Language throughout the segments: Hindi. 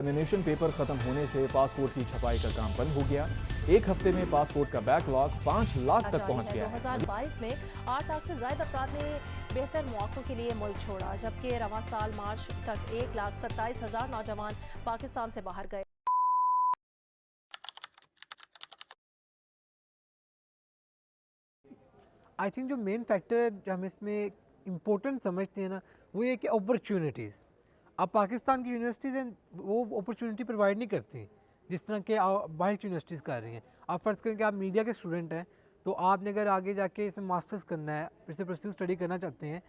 एग्जामिनेशन पेपर खत्म होने से पासपोर्ट की छपाई का काम बंद हो गया। एक हफ्ते में पासपोर्ट का बैकलॉग 5 लाख तक पहुंच गया है। 2022 में 8 लाख से ज्यादा अफराद ने बेहतर मौकों के लिए मुल्क छोड़ा, जबकि रवां साल मार्च तक 1,27,000 नौजवान पाकिस्तान से बाहर गए। आई थिंक जो मेन फैक्टर हम इसमें इम्पोर्टेंट समझते हैं ना, वो ये कि अपॉर्चुनिटीज़। अब पाकिस्तान की यूनिवर्सिटीज़ हैं वो अपॉर्चुनिटी प्रोवाइड नहीं करती जिस तरह के बाहर की यूनिवर्सिटीज़ कर रही हैं। आप फ़र्ज़ करें कि आप मीडिया के स्टूडेंट हैं, तो आपने अगर आगे जाके इसमें मास्टर्स करना है, फिर से प्रोफेशनल स्टडी करना चाहते हैं,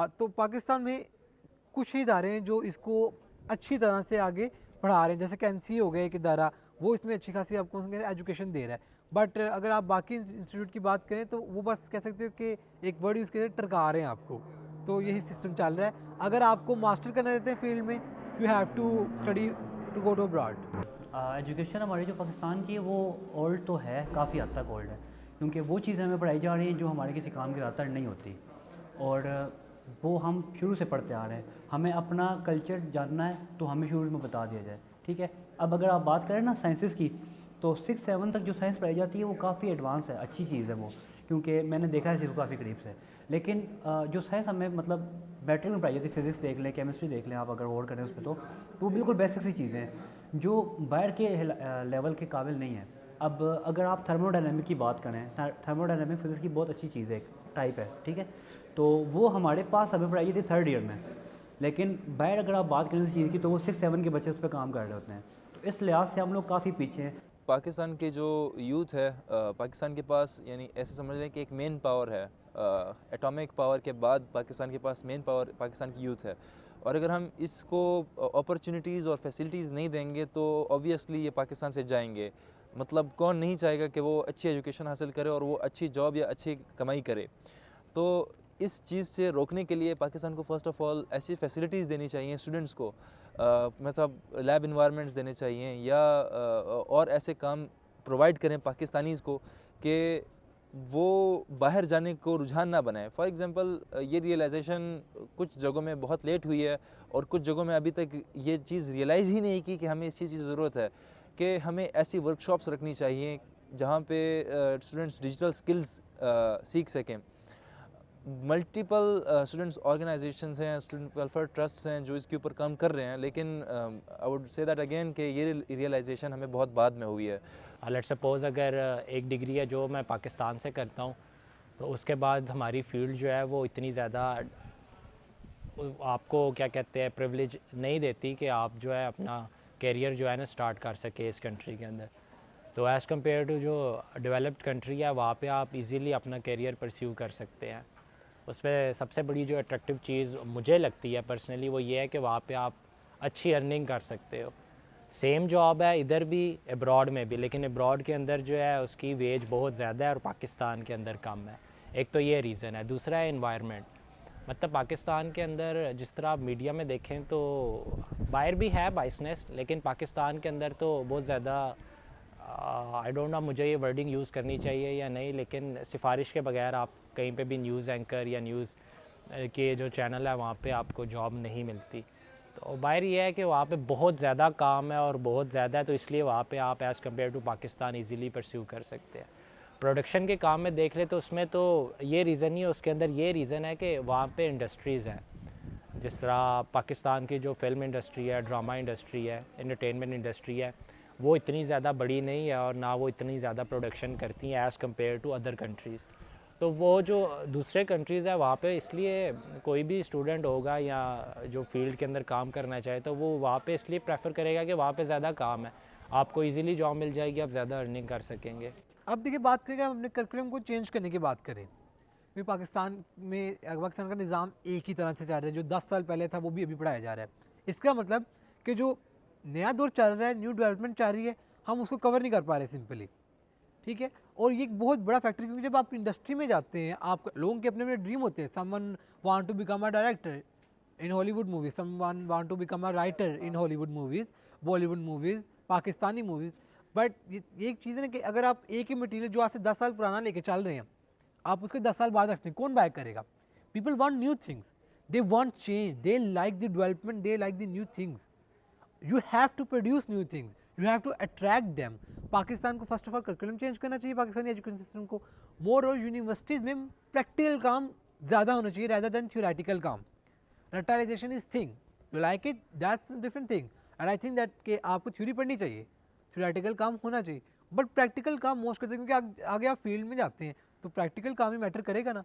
तो पाकिस्तान में कुछ ही इदारे हैं जो इसको अच्छी तरह से आगे पढ़ा रहे हैं। जैसे कि NCA हो गया एक इदारा, वो इसमें अच्छी खासी आपको एजुकेशन दे रहा है। बट अगर आप बाकी इंस्टीट्यूट की बात करें तो वो बस कह सकते हो कि एक वर्ड यूज़ करके टरका रहे हैं आपको। तो यही सिस्टम चल रहा है। अगर आपको मास्टर करना चाहते हैं फील्ड में, you have to study to go to abroad. Education हमारी जो पाकिस्तान की है वो ओल्ड तो है, काफ़ी हद तक ओल्ड है, क्योंकि वो चीज़ें हमें पढ़ाई जा रही हैं जो हमारे किसी काम की ज़्यादातर नहीं होती, और वो हम शुरू से पढ़ते आ रहे हैं। हमें अपना कल्चर जानना है तो हमें शुरू में बता दिया जाए, ठीक है। अब अगर आप बात करें ना साइंसेस की, तो 6-7 तक जो साइंस पढ़ाई जाती है वो काफ़ी एडवांस है, अच्छी चीज़ है वो, क्योंकि मैंने देखा है सिर्फ काफ़ी करीब से। लेकिन जो साइंस हमें मतलब बैटरी में पढ़ाई जाती है, फिज़िक्स देख लें, केमिस्ट्री देख लें, आप अगर गौर करें उस पर, तो वो बिल्कुल बेसिक सी चीज़ें हैं जो बाहर के लेवल के काबिल नहीं है। अब अगर आप थर्मोडायनामिक की बात करें, थर्मोडायनामिक फिज़िक्स की बहुत अच्छी चीज़ है, एक टाइप है, ठीक है। तो वो हमारे पास हमें पढ़ाई जाती है 3rd ईयर में, लेकिन बाहर अगर आप बात करें इस चीज़ की तो वो 6-7 के बच्चे उस पर काम कर रहे होते हैं। तो इस लिहाज से हम लोग काफ़ी पीछे हैं। पाकिस्तान के जो यूथ है, पाकिस्तान के पास यानी ऐसे समझ लें कि एक मेन पावर है। एटॉमिक पावर के बाद पाकिस्तान के पास मेन पावर पाकिस्तान की यूथ है, और अगर हम इसको अपॉर्चुनिटीज़ और फैसिलिटीज़ नहीं देंगे तो ऑब्वियसली ये पाकिस्तान से जाएंगे। मतलब कौन नहीं चाहेगा कि वो अच्छी एजुकेशन हासिल करे और वो अच्छी जॉब या अच्छी कमाई करे। तो इस चीज़ से रोकने के लिए पाकिस्तान को फ़र्स्ट ऑफ़ ऑल ऐसी फैसिलिटीज़ देनी चाहिए स्टूडेंट्स को, मतलब लैब इन्वायरमेंट्स देने चाहिए, या और ऐसे काम प्रोवाइड करें पाकिस्तानीज़ को कि वो बाहर जाने को रुझान ना बनाए। फॉर एग्ज़ाम्पल ये रियलाइजेशन कुछ जगहों में बहुत लेट हुई है, और कुछ जगहों में अभी तक ये चीज़ रियलाइज़ ही नहीं की कि हमें इस चीज़ की ज़रूरत है, कि हमें ऐसी वर्कशॉप्स रखनी चाहिए जहाँ पे स्टूडेंट्स डिजिटल स्किल्स सीख सकें। मल्टीपल स्टूडेंट्स ऑर्गेनाइजेशंस हैं, स्टूडेंट वेलफेयर ट्रस्ट्स हैं जो इसके ऊपर काम कर रहे हैं, लेकिन I would say that again कि ये रियलाइजेशन हमें बहुत बाद में हुई है। लेट्स सपोज़ अगर एक डिग्री है जो मैं पाकिस्तान से करता हूँ, तो उसके बाद हमारी फील्ड जो है वो इतनी ज़्यादा आपको क्या कहते हैं प्रिविलेज नहीं देती कि आप जो है अपना करियर जो है ना स्टार्ट कर सके इस कंट्री के अंदर। तो एज़ कम्पेयर टू जो डेवलप्ड कंट्री है, वहाँ पे आप इजीली अपना करियर परस्यू कर सकते हैं। उसमें सबसे बड़ी जो अट्रैक्टिव चीज़ मुझे लगती है पर्सनली वो ये है कि वहाँ पे आप अच्छी अर्निंग कर सकते हो। सेम जॉब है इधर भी, अब्रॉड में भी, लेकिन अब्रॉड के अंदर जो है उसकी वेज बहुत ज़्यादा है और पाकिस्तान के अंदर कम है। एक तो ये रीज़न है। दूसरा है इन्वायरमेंट। मतलब पाकिस्तान के अंदर जिस तरह आप मीडिया में देखें तो बाहर भी है बाइसनेस, लेकिन पाकिस्तान के अंदर तो बहुत ज़्यादा आई डोंट नो मुझे ये वर्डिंग यूज़ करनी चाहिए या नहीं, लेकिन सिफारिश के बगैर आप कहीं पे भी न्यूज़ एंकर या न्यूज़ के जो चैनल है वहाँ पे आपको जॉब नहीं मिलती। तो बाहर ये है कि वहाँ पे बहुत ज़्यादा काम है और बहुत ज़्यादा है, तो इसलिए वहाँ पे आप as compare to Pakistan easily pursue कर सकते हैं। प्रोडक्शन के काम में देख ले तो उसमें तो ये रीज़न नहीं है, उसके अंदर ये रीज़न है कि वहाँ पे इंडस्ट्रीज़ हैं। जिस तरह पाकिस्तान की जो फिल्म इंडस्ट्री है, ड्रामा इंडस्ट्री है, एंटरटेनमेंट इंडस्ट्री है, वो इतनी ज़्यादा बड़ी नहीं है और ना वो इतनी ज़्यादा प्रोडक्शन करती हैं as compare to other countries. तो वो जो दूसरे कंट्रीज़ है वहाँ पे इसलिए कोई भी स्टूडेंट होगा या जो फील्ड के अंदर काम करना चाहे तो वो वहाँ पे इसलिए प्रेफर करेगा कि वहाँ पे ज़्यादा काम है, आपको इजीली जॉब मिल जाएगी, आप ज़्यादा अर्निंग कर सकेंगे। अब देखिए, बात करें हम अपने करिकुलम को चेंज करने की बात करें, क्योंकि पाकिस्तान का निज़ाम एक ही तरह से चल रहा है। जो 10 साल पहले था वो भी अभी पढ़ाया जा रहा है। इसका मतलब कि जो नया दौर चल रहा है, न्यू डेवलपमेंट चल रही है, हम उसको कवर नहीं कर पा रहे सिंपली, ठीक है। और ये एक बहुत बड़ा फैक्टर, क्योंकि जब आप इंडस्ट्री में जाते हैं, आप लोगों के अपने अपने ड्रीम होते हैं। Someone want to become a director in Hollywood movies, someone want to become a writer in Hollywood movies, Bollywood movies, Pakistani movies. But ये एक चीज़ है ना कि अगर आप एक ही मटीरियल जो आज से 10 साल पुराना लेके चल रहे हैं, आप उसके 10 साल बाद रखते हैं, कौन बाय करेगा? People want new things, they want change, they like the development, they like the new things. You have to produce new things, you have to attract them. Pakistan को first of all curriculum change करना चाहिए, पाकिस्तानी एजुकेशन सिस्टम को। मोर और यूनिवर्सिटीज़ में प्रैक्टिकल काम ज़्यादा होना चाहिए रैदर देन थ्योरेटिकल काम। रटालाइजेशन is thing, you like it, that's different thing, and I think that कि आपको थ्योरी पढ़नी चाहिए, थ्योरेटिकल काम होना चाहिए, बट प्रैक्टिकल काम मोस्ट करते हैं, क्योंकि आगे आप फील्ड में जाते हैं तो प्रैक्टिकल काम ही मैटर करेगा ना।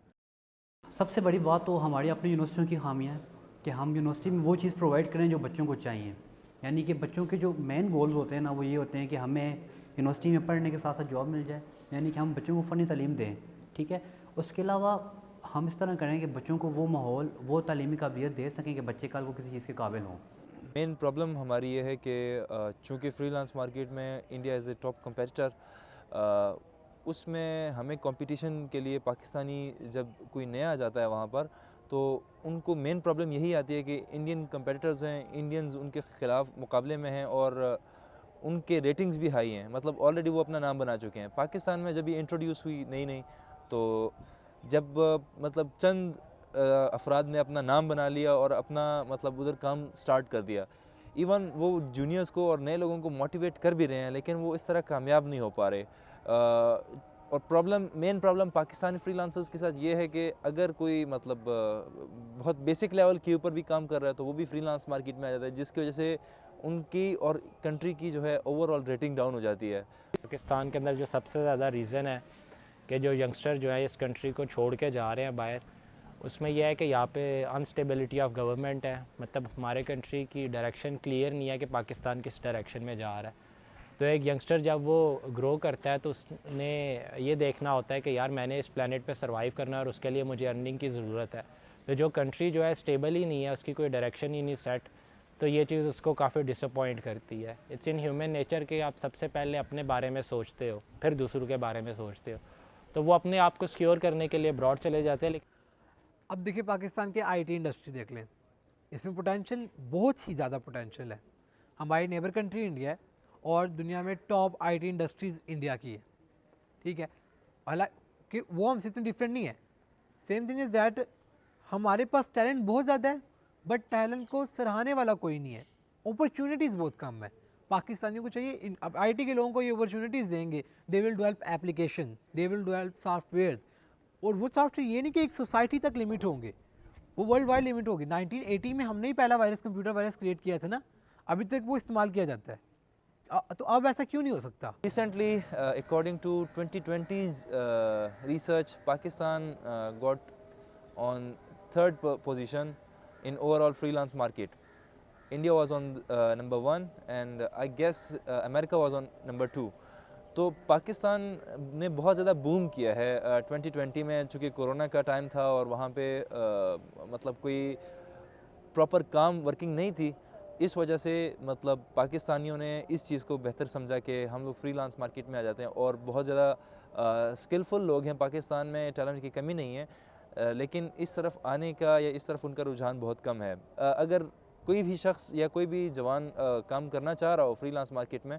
सबसे बड़ी बात तो हमारी अपनी यूनिवर्सिटियों की खामियाँ है कि हम यूनिवर्सिटी में वो चीज़ प्रोवाइड करें जो बच्चों को चाहिए। यानी कि बच्चों के जो मेन गोल्स होते हैं ना, वो ये होते हैं कि हमें यूनिवर्सिटी में पढ़ने के साथ साथ जॉब मिल जाए, यानी कि हम बच्चों को फ़नी तालीम दें, ठीक है। उसके अलावा हम इस तरह करें कि बच्चों को वो माहौल, वो तालीमी काबिलियत दे सकें कि बच्चे कल को किसी चीज़ के काबिल हों। मेन प्रॉब्लम हमारी ये है कि चूँकि फ्रीलांस मार्केट में India as a top competitor, उसमें हमें कंपटीशन के लिए पाकिस्तानी जब कोई नया आ जाता है वहाँ पर, तो उनको मेन प्रॉब्लम यही आती है कि इंडियन कंपेटिटर्स हैं, इंडियंस उनके ख़िलाफ़ मुकाबले में हैं और उनके रेटिंग्स भी हाई हैं, मतलब ऑलरेडी वो अपना नाम बना चुके हैं। पाकिस्तान में जब ये इंट्रोड्यूस हुई नई तो जब मतलब चंद अफराद ने अपना नाम बना लिया और अपना मतलब उधर काम स्टार्ट कर दिया, इवन वो जूनियर्स को और नए लोगों को मोटिवेट कर भी रहे हैं, लेकिन वो इस तरह कामयाब नहीं हो पा रहे। और मेन प्रॉब्लम पाकिस्तानी फ्रीलांसर्स के साथ ये है कि अगर कोई मतलब बहुत बेसिक लेवल के ऊपर भी काम कर रहा है तो वो भी फ्रीलांस मार्केट में आ जाता है, जिसकी वजह से उनकी और कंट्री की जो है ओवरऑल रेटिंग डाउन हो जाती है। पाकिस्तान के अंदर जो सबसे ज़्यादा रीज़न है कि जो यंगस्टर जो है इस कंट्री को छोड़ के जा रहे हैं बाहर, उसमें यह है कि यहाँ पे अनस्टेबिलिटी ऑफ गवर्नमेंट है। मतलब हमारे कंट्री की डायरेक्शन क्लियर नहीं है कि पाकिस्तान किस डायरेक्शन में जा रहा है। तो एक यंगस्टर जब वो ग्रो करता है तो उसने ये देखना होता है कि यार मैंने इस प्लेनेट पे सरवाइव करना है और उसके लिए मुझे अर्निंग की ज़रूरत है। तो जो कंट्री जो है स्टेबल ही नहीं है, उसकी कोई डायरेक्शन ही नहीं सेट, तो ये चीज़ उसको काफ़ी डिसअपॉइंट करती है। इट्स इन ह्यूमन नेचर कि आप सबसे पहले अपने बारे में सोचते हो, फिर दूसरों के बारे में सोचते हो, तो वो अपने आप को सिक्योर करने के लिए ब्रॉड चले जाते हैं। अब देखिए पाकिस्तान के आईटी इंडस्ट्री देख लें, इसमें पोटेंशियल बहुत ही ज़्यादा पोटेंशियल है। हमारी नेबर कंट्री इंडिया है और दुनिया में टॉप आईटी इंडस्ट्रीज़ इंडिया की है, ठीक है। हालांकि वो हमसे इतनी डिफरेंट नहीं है। सेम थिंग इज़ दैट हमारे पास टैलेंट बहुत ज़्यादा है, बट टैलेंट को सराहने वाला कोई नहीं है, अपॉर्चुनिटीज़ बहुत कम है। पाकिस्तानियों को चाहिए, अब आईटी के लोगों को ये अपॉर्चुनिटीज़ देंगे, they will develop application, they will develop software, और वो सॉफ्टवेयर ये नहीं कि एक सोसाइटी तक लिमिट होंगे, वो वर्ल्ड वाइड लिमिट होगी। 1980 में हमने ही पहला वायरस, कंप्यूटर वायरस क्रिएट किया था ना, अभी तक वो इस्तेमाल किया जाता है, तो अब ऐसा क्यों नहीं हो सकता? Recently, according to 2020's research, Pakistan got on third position in overall freelance market. India was on number 1 and I guess America was on number 2. तो पाकिस्तान ने बहुत ज़्यादा बूम किया है 2020 में, चूँकि कोरोना का टाइम था और वहाँ पे मतलब कोई प्रॉपर काम वर्किंग नहीं थी, इस वजह से मतलब पाकिस्तानियों ने इस चीज़ को बेहतर समझा कि हम लोग फ्रीलांस मार्केट में आ जाते हैं। और बहुत ज़्यादा स्किलफुल लोग हैं पाकिस्तान में, टैलेंट की कमी नहीं है, लेकिन इस तरफ आने का या इस तरफ उनका रुझान बहुत कम है। अगर कोई भी शख्स या कोई भी जवान काम करना चाह रहा हो फ्रीलांस मार्केट में,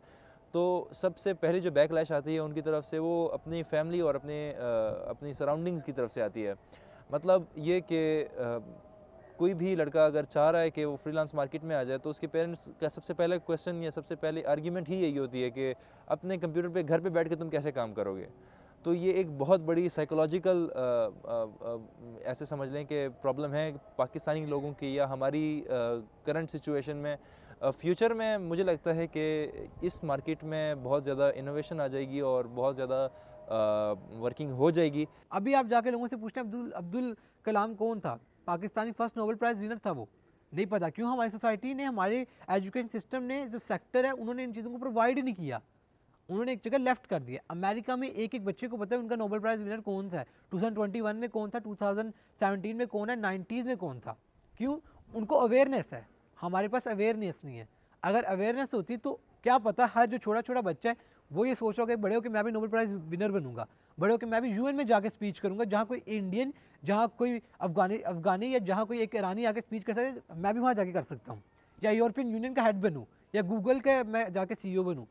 तो सबसे पहले जो बैकलैश आती है उनकी तरफ से, वो अपनी फैमिली और अपनी सराउंडिंग्स की तरफ से आती है। मतलब ये कि कोई भी लड़का अगर चाह रहा है कि वो फ्रीलांस मार्केट में आ जाए, तो उसके पेरेंट्स का सबसे पहला क्वेश्चन या सबसे पहले आर्ग्यूमेंट ही यही होती है कि अपने कंप्यूटर पे घर पे बैठ के तुम कैसे काम करोगे। तो ये एक बहुत बड़ी साइकोलॉजिकल ऐसे समझ लें कि प्रॉब्लम है पाकिस्तानी लोगों की या हमारी करंट सिचुएशन में। फ्यूचर में मुझे लगता है कि इस मार्केट में बहुत ज़्यादा इनोवेशन आ जाएगी और बहुत ज़्यादा वर्किंग हो जाएगी। अभी आप जाके लोगों से पूछते हैं अब्दुल कलाम कौन था, Pakistani first Nobel prize winner था, वो नहीं पता। क्यों? हमारी सोसाइटी ने, हमारे एजुकेशन सिस्टम ने, जो सेक्टर है, उन्होंने इन चीज़ों को प्रोवाइड ही नहीं किया, उन्होंने एक जगह लेफ्ट कर दिया। अमेरिका में एक एक बच्चे को पता है उनका नोबेल प्राइज़ विनर कौन सा है, 2021 में कौन था, 2017 में कौन है, 90s में कौन था। क्यों? उनको अवेयरनेस है, हमारे पास अवेयरनेस नहीं है। अगर अवेयरनेस होती तो क्या पता हर जो छोटा छोटा बच्चा है वो ये सोच रहा होगा बड़े हो कि मैं भी नोबेल प्राइज़ विनर बनूंगा, बड़े हो कि मैं भी यूएन में जाके स्पीच करूंगा, जहाँ कोई इंडियन, जहाँ कोई अफगानी या जहाँ कोई एक ईरानी आके स्पीच कर सकते, मैं भी वहाँ जाके कर सकता हूँ। या यूरोपियन यूनियन का हेड बनूँ, या गूगल का मैं जाके CEO बनूँ।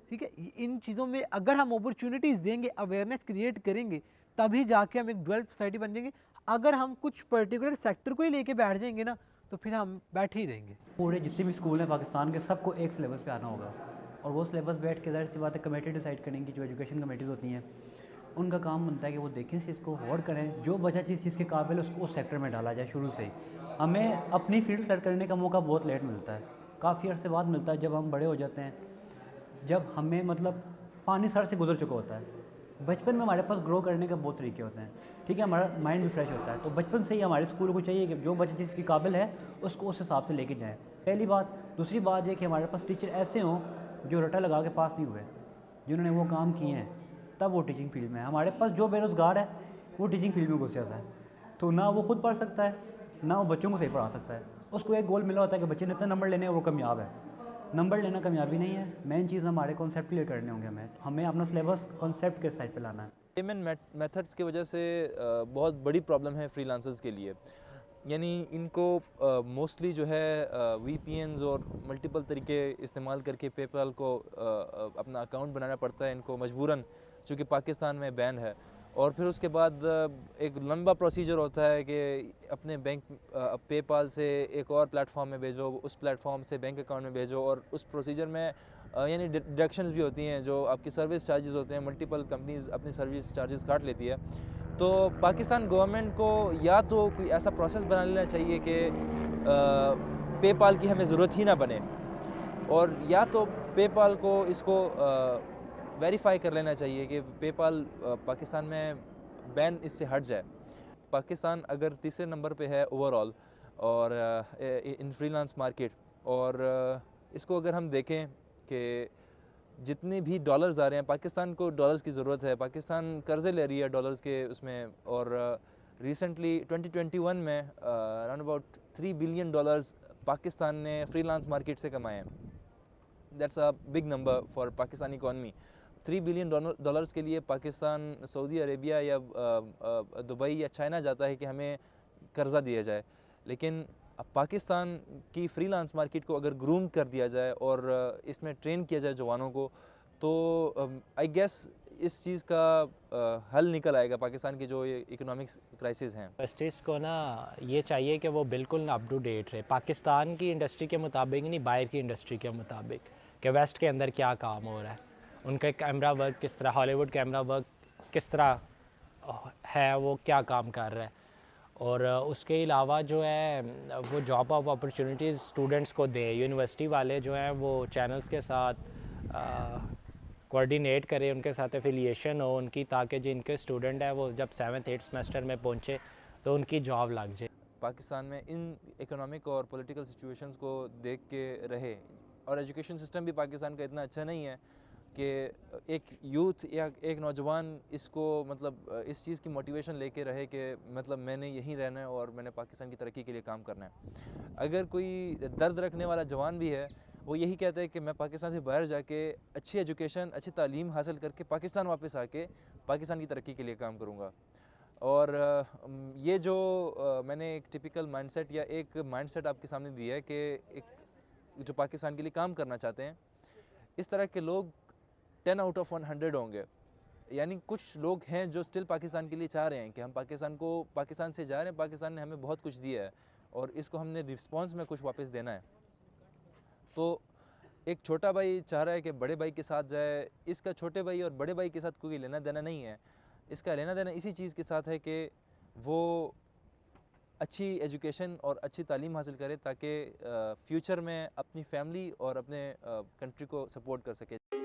ठीक है, इन चीज़ों में अगर हम अपॉर्चुनिटीज़ देंगे, अवेयरनेस क्रिएट करेंगे, तभी जाके हम एक डेवलप्ड सोसाइटी बन जाएंगे। अगर हम कुछ पर्टिकुलर सेक्टर को ही लेके बैठ जाएंगे ना, तो फिर हम बैठे ही रहेंगे। पूरे जितने भी स्कूल हैं पाकिस्तान के, सबको एक सिलेबस पे आना होगा, और वो सिलेबस बैठ के ज़ाहिर सी बात है कमेटी डिसाइड करेंगी, जो एजुकेशन कमेटीज़ होती हैं उनका काम बनता है कि वो देखें से इसको गौर करें, जो बच्चा जिस चीज़ के काबिल है उसको उस सेक्टर में डाला जाए शुरू से ही। हमें अपनी फील्ड सेलेक्ट करने का मौका बहुत लेट मिलता है, काफ़ी अर्से बाद मिलता है, जब हम बड़े हो जाते हैं, जब हमें मतलब पानी सर से गुजर चुका होता है। बचपन में हमारे पास ग्रो करने के बहुत तरीके होते हैं, ठीक है, हमारा माइंड भी फ्रेश होता है, तो बचपन से ही हमारे स्कूल को चाहिए कि जो बच्चा जिसकी काबिल है उसको उस हिसाब से लेके जाएँ, पहली बात। दूसरी बात ये कि हमारे पास टीचर ऐसे हों जो रटा लगा के पास नहीं हुए, जिन्होंने वो काम किए हैं, तब वो टीचिंग फील्ड में है। हमारे पास जो बेरोज़गार है वो टीचिंग फील्ड में घुस जाता है, तो ना वो खुद पढ़ सकता है ना वो बच्चों को सही पढ़ा सकता है। उसको एक गोल मिला होता है कि बच्चे ने इतने नंबर लेने हैं, वो कामयाब है। नंबर लेना कामयाबी नहीं है, मेन चीज़ हमारे कॉन्सेप्ट क्लियर करने होंगे, हमें अपना सिलेबस कॉन्सेप्ट के साइड पे लाना है। पेमेंट मेथड्स की वजह से बहुत बड़ी प्रॉब्लम है फ्रीलांसर्स के लिए, यानी इनको मोस्टली जो है VPNs और मल्टीपल तरीके इस्तेमाल करके पेपाल को अपना अकाउंट बनाना पड़ता है इनको मजबूरन, चूँकि पाकिस्तान में बैन है। और फिर उसके बाद एक लंबा प्रोसीजर होता है कि अपने बैंक पेपाल से एक और प्लेटफॉर्म में भेजो, उस प्लेटफॉर्म से बैंक अकाउंट में भेजो, और उस प्रोसीजर में यानी डिडक्शंस भी होती हैं, जो आपकी सर्विस चार्जेस होते हैं, मल्टीपल कंपनीज अपनी सर्विस चार्जेस काट लेती है। तो पाकिस्तान गवर्नमेंट को या तो कोई ऐसा प्रोसेस बना लेना चाहिए कि पेपाल की हमें ज़रूरत ही ना बने, और या तो पेपाल को इसको वेरीफाई कर लेना चाहिए कि पेपाल पाकिस्तान में बैन इससे हट जाए। पाकिस्तान अगर तीसरे नंबर पे है ओवरऑल और इन फ्रीलांस मार्केट, और इसको अगर हम देखें कि जितने भी डॉलर्स आ रहे हैं, पाकिस्तान को डॉलर्स की ज़रूरत है, पाकिस्तान कर्ज़े ले रही है डॉलर्स के उसमें, और रिसेंटली 2021 में अराउंड अबाउट $3 बिलियन पाकिस्तान ने फ्रीलांस मार्केट से कमाए हैं। That's a big number for Pakistani economy. $3 billion के लिए पाकिस्तान सऊदी अरेबिया या दुबई या चाइना जाता है कि हमें कर्ज़ा दिया जाए, लेकिन अब पाकिस्तान की फ्रीलांस मार्केट को अगर ग्रूम कर दिया जाए और इसमें ट्रेन किया जाए जवानों को, तो आई गेस इस चीज़ का हल निकल आएगा पाकिस्तान की जो ये इकोनॉमिक्स क्राइसिस हैं। इन्वेस्टर्स को ना ये चाहिए कि वो बिल्कुल ना अप टू डेट रहे, पाकिस्तान की इंडस्ट्री के मुताबिक नहीं, बाहर की इंडस्ट्री के मुताबिक, कि वेस्ट के अंदर क्या काम हो रहा है, उनका कैमरा वर्क किस तरह, हॉलीवुड कैमरा वर्क किस तरह है, वो क्या काम कर रहा है। और उसके अलावा जो है वो जॉब ऑफ अपॉर्चुनिटीज़ स्टूडेंट्स को दे, यूनिवर्सिटी वाले जो हैं वो चैनल्स के साथ कोऑर्डिनेट करें, उनके साथ एफिलिएशन हो उनकी, ताकि जिनके स्टूडेंट हैं वो जब 7th 8th सेमेस्टर में पहुँचे तो उनकी जॉब लग जाए। पाकिस्तान में इन इकोनॉमिक और पॉलिटिकल सिचुएशंस को देख के रहे, और एजुकेशन सिस्टम भी पाकिस्तान का इतना अच्छा नहीं है कि एक यूथ या एक नौजवान इसको मतलब इस चीज़ की मोटिवेशन लेके रहे कि मतलब मैंने यहीं रहना है और मैंने पाकिस्तान की तरक्की के लिए काम करना है। अगर कोई दर्द रखने वाला जवान भी है, वो यही कहता है कि मैं पाकिस्तान से बाहर जाके अच्छी एजुकेशन, अच्छी तालीम हासिल करके पाकिस्तान वापस आके पाकिस्तान की तरक्की के लिए काम करूँगा। और ये जो मैंने एक टिपिकल माइंडसेट या एक माइंडसेट आपके सामने दिया है कि एक जो पाकिस्तान के लिए काम करना चाहते हैं, इस तरह के लोग 10 आउट ऑफ 100 होंगे। यानी कुछ लोग हैं जो स्टिल पाकिस्तान के लिए चाह रहे हैं कि हम पाकिस्तान से जा रहे हैं, पाकिस्तान ने हमें बहुत कुछ दिया है और इसको हमने रिस्पॉन्स में कुछ वापस देना है। तो एक छोटा भाई चाह रहा है कि बड़े भाई के साथ जाए, इसका छोटे भाई और बड़े भाई के साथ कोई लेना देना नहीं है, इसका लेना देना इसी चीज़ के साथ है कि वो अच्छी एजुकेशन और अच्छी तालीम हासिल करे ताकि फ्यूचर में अपनी फैमिली और अपने कंट्री को सपोर्ट कर सके।